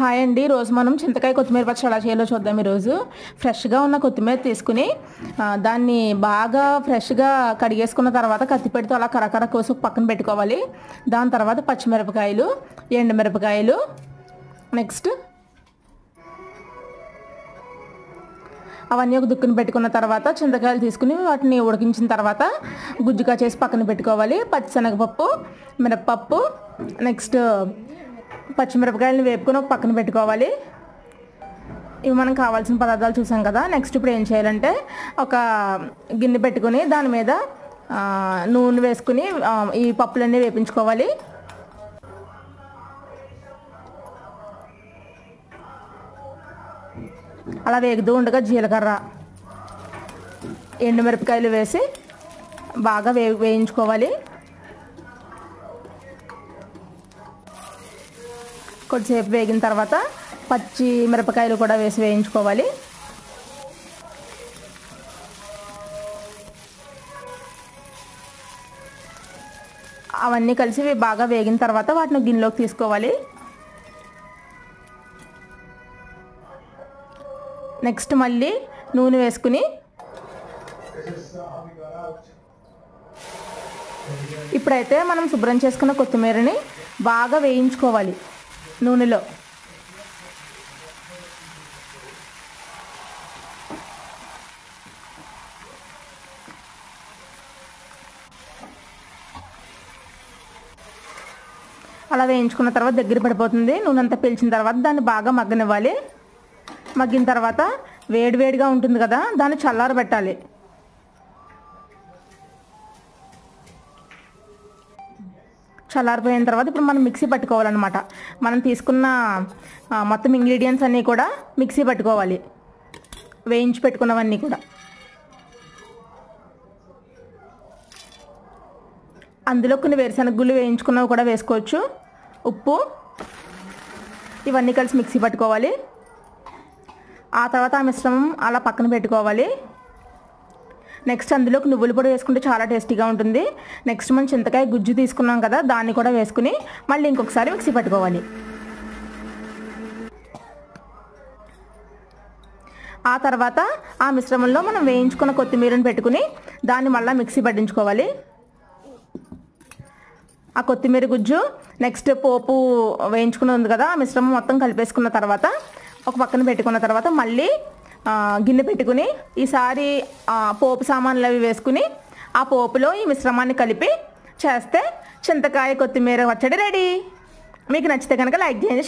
Hi అండి. రోజు మనం చింతకాయ కొత్తిమీర పచ్చడి ఎలా చేయాలో చూద్దాం. ఈరోజు ఫ్రెష్గా ఉన్న కొత్తిమీర తీసుకుని దాన్ని బాగా ఫ్రెష్గా కడిగేసుకున్న తర్వాత కత్తిపెడితో అలా కరకర కోసి పక్కన పెట్టుకోవాలి. దాని తర్వాత పచ్చిమిరపకాయలు, ఎండుమిరపకాయలు, నెక్స్ట్ అవన్నీ ఒక దుక్కుని పెట్టుకున్న తర్వాత చింతకాయలు తీసుకుని వాటిని ఉడికించిన తర్వాత గుజ్జుగా చేసి పక్కన పెట్టుకోవాలి. పచ్చిశనగపప్పు, మినప్పప్పు, నెక్స్ట్ పచ్చిమిరపకాయలను వేపుకొని ఒక పక్కన పెట్టుకోవాలి. ఇవి మనం కావాల్సిన పదార్థాలు చూసాం కదా. నెక్స్ట్ ఇప్పుడు ఏం చేయాలంటే ఒక గిన్నె పెట్టుకుని దాని మీద నూనె వేసుకుని ఈ పప్పులన్నీ వేపించుకోవాలి. అలా వేగుతూ ఉండగా జీలకర్ర, ఎండుమిరపకాయలు వేసి బాగా వేయించుకోవాలి. కొద్దిసేపు వేగిన తర్వాత పచ్చి మిరపకాయలు కూడా వేసి వేయించుకోవాలి. అవన్నీ కలిసి బాగా వేగిన తర్వాత వాటిని గిన్నెలోకి తీసుకోవాలి. నెక్స్ట్ మళ్ళీ నూనె వేసుకుని ఇప్పుడైతే మనం శుభ్రం చేసుకున్న కొత్తిమీరని బాగా వేయించుకోవాలి నూనెలో. అలా వేయించుకున్న తర్వాత దగ్గర పడిపోతుంది. నూనె అంతా పీల్చిన తర్వాత దాన్ని బాగా మగ్గనివ్వాలి. మగ్గిన తర్వాత వేడివేడిగా ఉంటుంది కదా, దాన్ని చల్లారబెట్టాలి. చల్లారిపోయిన తర్వాత ఇప్పుడు మనం మిక్సీ పట్టుకోవాలన్నమాట. మనం తీసుకున్న మొత్తం ఇంగ్రీడియంట్స్ అన్నీ కూడా మిక్సీ పట్టుకోవాలి, వేయించి పెట్టుకున్నవన్నీ కూడా. అందులో కొన్ని వేరుశనగ గుళ్ళు వేయించుకున్నవి కూడా వేసుకోవచ్చు. ఉప్పు, ఇవన్నీ కలిసి మిక్సీ పట్టుకోవాలి. ఆ తర్వాత ఆ మిశ్రమం అలా పక్కన పెట్టుకోవాలి. నెక్స్ట్ అందులోకి నువ్వుల పొడి వేసుకుంటే చాలా టేస్టీగా ఉంటుంది. నెక్స్ట్ మనం చింతకాయ గుజ్జు తీసుకున్నాం కదా, దాన్ని కూడా వేసుకుని మళ్ళీ ఇంకొకసారి మిక్సీ పట్టుకోవాలి. ఆ తర్వాత ఆ మిశ్రమంలో మనం వేయించుకున్న కొత్తిమీరను పెట్టుకుని దాన్ని మళ్ళీ మిక్సీ పట్టించుకోవాలి. ఆ కొత్తిమీర గుజ్జు నెక్స్ట్ పోపు వేయించుకుని ఉంది కదా, ఆ మిశ్రమం మొత్తం కలిపేసుకున్న తర్వాత ఒక పక్కన పెట్టుకున్న తర్వాత మళ్ళీ గిన్నె పెట్టుకుని ఈసారి పోపు సామాన్లు అవి వేసుకుని ఆ పోపులో ఈ మిశ్రమాన్ని కలిపి చేస్తే చింతకాయ కొత్తిమీర పచ్చడి రెడీ. మీకు నచ్చితే కనుక లైక్ చేయండి.